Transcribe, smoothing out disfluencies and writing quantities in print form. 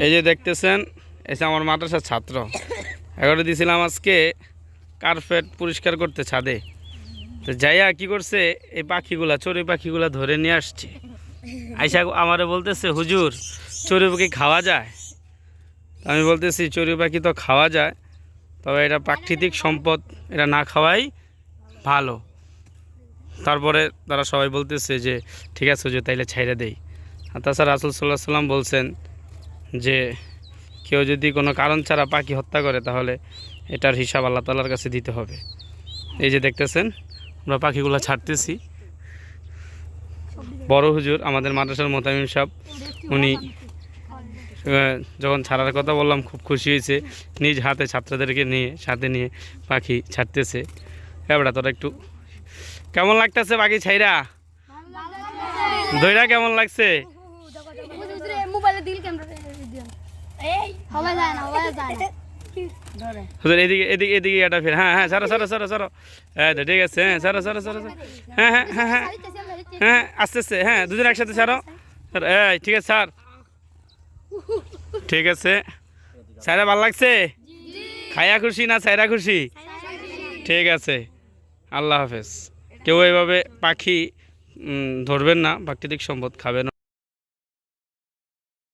এই যে দেখতেছেন, এসে আমার মাদ্রাসার ছাত্র এগারো দিয়েছিলাম আজকে কার্পেট পরিষ্কার করতে ছাদে। তো যাইয়া কি করছে, এই পাখিগুলা চড়ুই পাখিগুলা ধরে নিয়ে আসছে। আইসা আমারে বলতেছে, হুজুর চড়ুই পাখি খাওয়া যায়? আমি বলতেছি চড়ুই পাখি তো খাওয়া যায়, তবে এটা প্রাকৃতিক সম্পদ, এটা না খাওয়াই ভালো। তারপরে তারা সবাই বলতেছে যে ঠিক আছে হুজুর, তাইলে ছাইড়া দেই। আর তাছাড়া রাসূল সাল্লাল্লাহু আলাইহি সাল্লাম বলছেন যে কেউ যদি কোনো কারণ ছাড়া পাখি হত্যা করে তাহলে এটার হিসাব আল্লাহ তাআলার কাছে দিতে হবে। এই যে দেখতেছেন আমরা পাখিগুলো ছাড়তেছি। বড় হুজুর আমাদের মাদ্রাসার মোতামিম সাহেব, উনি যখন ছাড়ার কথা বললাম খুব খুশি হয়েছে, নিজ হাতে ছাত্রদেরকে নিয়ে সাথে নিয়ে পাখি ছাড়তেছে। হ্যাঁ বেটা, তোরা একটু কেমন লাগতেছে পাখি ছাইরা? দইরা কেমন লাগছে? এদিকে এদিকে এদিকে এটা ফের, হ্যাঁ হ্যাঁ সরো সরো সরো সরো, হ্যাঁ ঠিক আছে, হ্যাঁ সরো সরো সরো, হ্যাঁ হ্যাঁ হ্যাঁ হ্যাঁ হ্যাঁ আস্তে আস্তে, হ্যাঁ দুজন একসাথে ছাড়ো। এই ঠিক আছে স্যার, ঠিক আছে। স্যারা ভালো লাগছে? খায়া খুশি না স্যারা খুশি? ঠিক আছে, আল্লাহ হাফেজ। কেউ এইভাবে পাখি ধরবেন না, প্রাকৃতিক সম্পদ খাবেন।